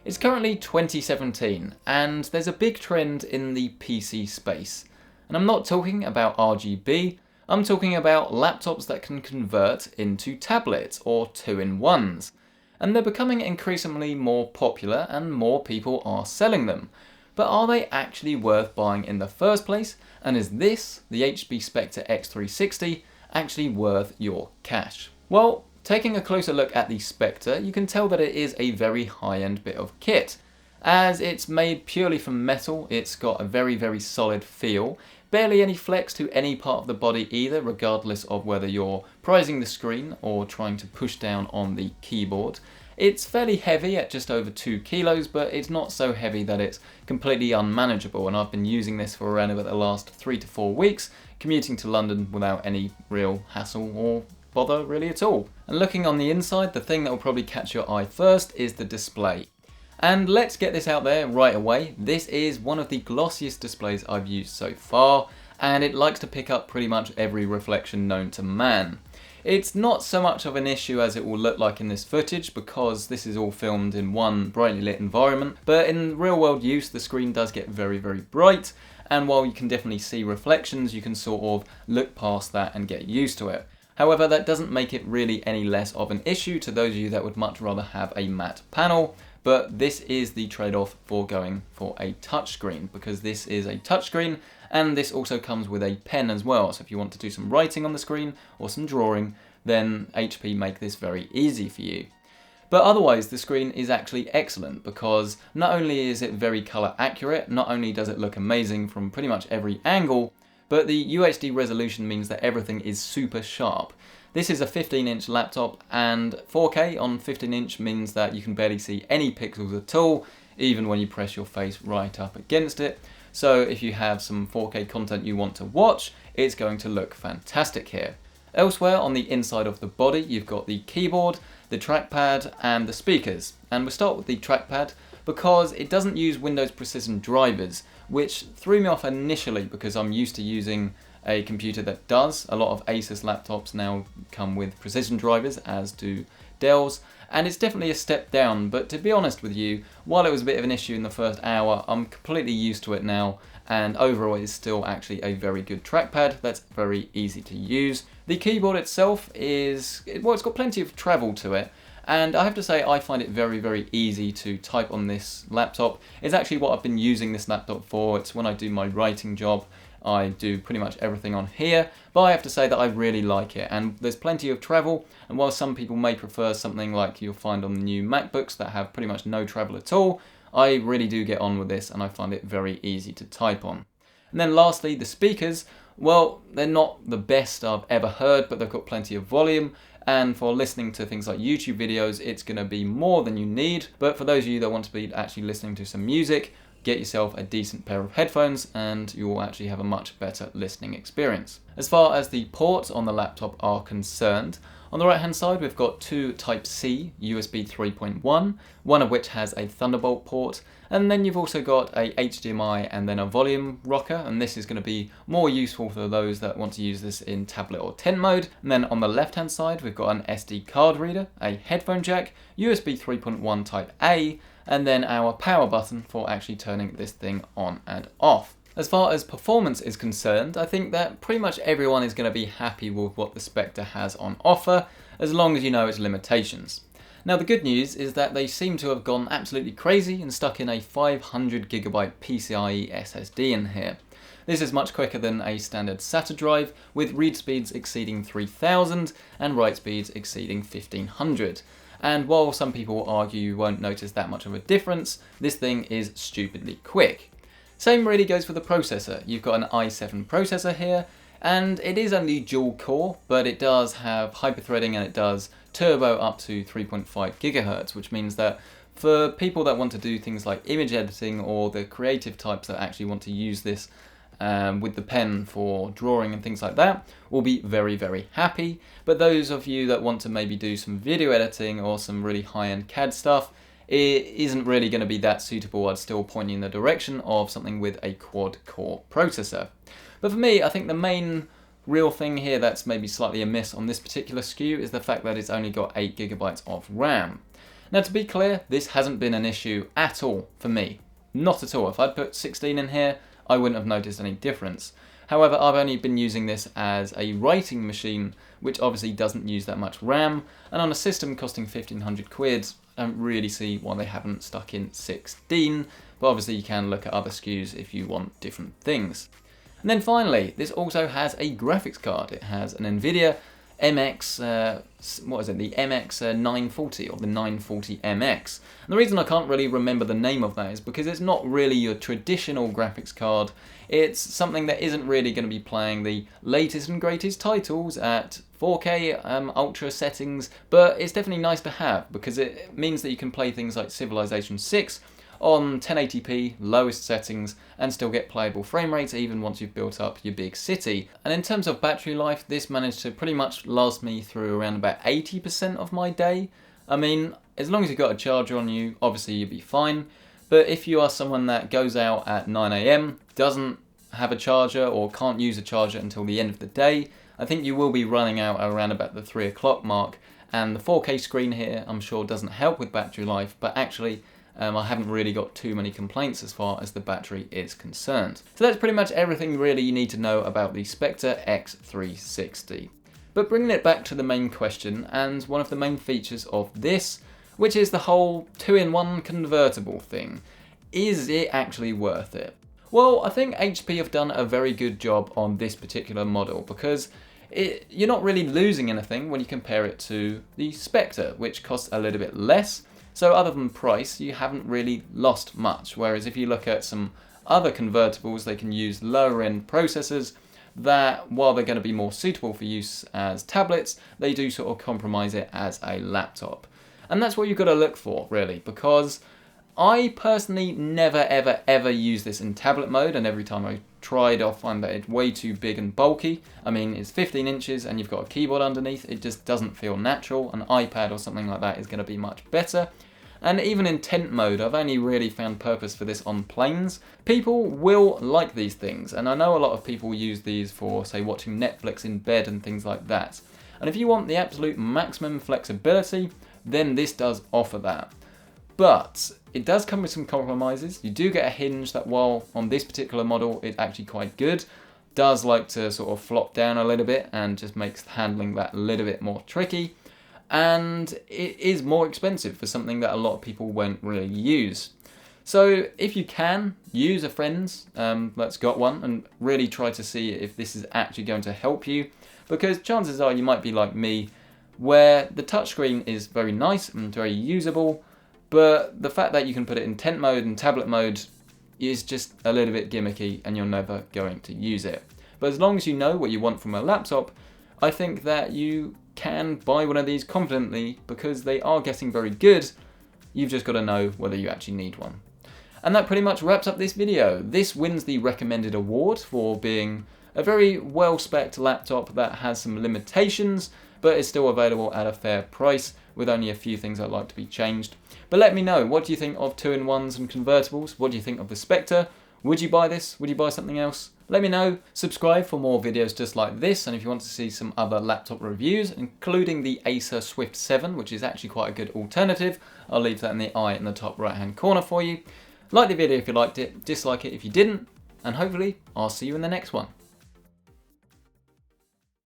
It's currently 2017 and there's a big trend in the PC space. And I'm not talking about RGB, I'm talking about laptops that can convert into tablets or two-in-ones. And they're becoming increasingly more popular and more people are selling them. But are they actually worth buying in the first place? And is this, the HP Spectre X360, actually worth your cash? Well, taking a closer look at the Spectre, you can tell that it is a very high-end bit of kit. As it's made purely from metal, it's got a very solid feel. Barely any flex to any part of the body either, regardless of whether you're prizing the screen or trying to push down on the keyboard. It's fairly heavy at just over 2 kilos, but it's not so heavy that it's completely unmanageable, and I've been using this for around about the last 3 to 4 weeks, commuting to London without any real hassle or bother really at all. And looking on the inside, the thing that will probably catch your eye first is the display. And let's get this out there right away, this is one of the glossiest displays I've used so far, and it likes to pick up pretty much every reflection known to man. It's not so much of an issue as it will look like in this footage because this is all filmed in one brightly lit environment, but in real world use the screen does get very bright, and while you can definitely see reflections you can sort of look past that and get used to it. However, that doesn't make it really any less of an issue to those of you that would much rather have a matte panel, but this is the trade-off for going for a touchscreen, because this is a touchscreen and this also comes with a pen as well, so if you want to do some writing on the screen or some drawing, then HP make this very easy for you. But otherwise the screen is actually excellent because not only is it very colour accurate, not only does it look amazing from pretty much every angle, but the UHD resolution means that everything is super sharp. This is a 15-inch laptop and 4K on 15-inch means that you can barely see any pixels at all, even when you press your face right up against it. So if you have some 4K content you want to watch, it's going to look fantastic here. Elsewhere on the inside of the body, you've got the keyboard, the trackpad and the speakers. And we'll start with the trackpad because it doesn't use Windows Precision drivers, which threw me off initially because I'm used to using a computer that does. A lot of Asus laptops now come with precision drivers, as do Dell's, and it's definitely a step down, but to be honest with you, while it was a bit of an issue in the first hour, I'm completely used to it now, and overall it's still actually a very good trackpad that's very easy to use. The keyboard itself is, well, it's got plenty of travel to it, and I have to say I find it very easy to type on this laptop. It's actually what I've been using this laptop for. It's when I do my writing job. I do pretty much everything on here, but I have to say that I really like it, and there's plenty of travel, and while some people may prefer something like you'll find on the new MacBooks that have pretty much no travel at all, I really do get on with this and I find it very easy to type on. And then lastly, the speakers, well, they're not the best I've ever heard, but they've got plenty of volume, and for listening to things like YouTube videos, it's going to be more than you need, but for those of you that want to be actually listening to some music, get yourself a decent pair of headphones and you will actually have a much better listening experience. As far as the ports on the laptop are concerned, on the right hand side we've got two Type-C USB 3.1, one of which has a Thunderbolt port, and then you've also got a HDMI and then a volume rocker, and this is going to be more useful for those that want to use this in tablet or tent mode. And then on the left hand side we've got an SD card reader, a headphone jack, USB 3.1 Type A, and then our power button for actually turning this thing on and off. As far as performance is concerned, I think that pretty much everyone is going to be happy with what the Spectre has on offer, as long as you know its limitations. Now the good news is that they seem to have gone absolutely crazy and stuck in a 500GB PCIe SSD in here. This is much quicker than a standard SATA drive, with read speeds exceeding 3000 and write speeds exceeding 1500. And while some people argue you won't notice that much of a difference, this thing is stupidly quick. Same really goes for the processor. You've got an i7 processor here, and it is only dual core, but it does have hyperthreading and it does turbo up to 3.5 GHz, which means that for people that want to do things like image editing or the creative types that actually want to use this with the pen for drawing and things like that, will be very happy. But those of you that want to maybe do some video editing or some really high-end CAD stuff, it isn't really going to be that suitable. I'd still point you in the direction of something with a quad-core processor. But for me, I think the main real thing here that's maybe slightly amiss on this particular SKU is the fact that it's only got 8GB of RAM. Now to be clear, this hasn't been an issue at all for me. Not at all. If I'd put 16 in here, I wouldn't have noticed any difference. However, I've only been using this as a writing machine, which obviously doesn't use that much RAM, and on a system costing 1500 quid, I don't really see why they haven't stuck in 16, but obviously you can look at other SKUs if you want different things. And then finally, this also has a graphics card. It has an NVIDIA MX, the MX 940 or the 940MX. And the reason I can't really remember the name of that is because it's not really your traditional graphics card. It's something that isn't really going to be playing the latest and greatest titles at 4K ultra settings, but it's definitely nice to have because it means that you can play things like Civilization 6 on 1080p, lowest settings, and still get playable frame rates even once you've built up your big city. And in terms of battery life, this managed to pretty much last me through around about 80% of my day. I mean, as long as you've got a charger on you, obviously you'll be fine. But if you are someone that goes out at 9 AM, doesn't have a charger or can't use a charger until the end of the day, I think you will be running out around about the 3 o'clock mark. And the 4K screen here, I'm sure, doesn't help with battery life, but actually I haven't really got too many complaints as far as the battery is concerned. So that's pretty much everything really you need to know about the Spectre X360. But bringing it back to the main question and one of the main features of this, which is the whole 2-in-1 convertible thing. Is it actually worth it? Well, I think HP have done a very good job on this particular model because you're not really losing anything when you compare it to the Spectre, which costs a little bit less. So other than price, you haven't really lost much. Whereas if you look at some other convertibles, they can use lower end processors that, while they're going to be more suitable for use as tablets, they do sort of compromise it as a laptop. And that's what you've got to look for, really, because I personally never ever use this in tablet mode, and every time I tried I find that it's way too big and bulky. I mean, it's 15 inches and you've got a keyboard underneath, it just doesn't feel natural. An iPad or something like that is going to be much better. And even in tent mode, I've only really found purpose for this on planes. People will like these things, and I know a lot of people use these for, say, watching Netflix in bed and things like that. And if you want the absolute maximum flexibility, then this does offer that. But it does come with some compromises. You do get a hinge that, while on this particular model it's actually quite good, does like to sort of flop down a little bit and just makes handling that a little bit more tricky. And it is more expensive for something that a lot of people won't really use. So if you can, use a friend's that's got one and really try to see if this is actually going to help you, because chances are you might be like me, where the touchscreen is very nice and very usable, but the fact that you can put it in tent mode and tablet mode is just a little bit gimmicky and you're never going to use it. But as long as you know what you want from a laptop, I think that you can buy one of these confidently because they are getting very good. You've just got to know whether you actually need one. And that pretty much wraps up this video. This wins the recommended award for being a very well-spec'd laptop that has some limitations but is still available at a fair price with only a few things I'd like to be changed. But let me know, what do you think of 2-in-1s and convertibles? What do you think of the Spectre? Would you buy this? Would you buy something else? Let me know. Subscribe for more videos just like this, and if you want to see some other laptop reviews, including the Acer Swift 7, which is actually quite a good alternative, I'll leave that in the eye in the top right hand corner for you. Like the video if you liked it, dislike it if you didn't, and hopefully I'll see you in the next one.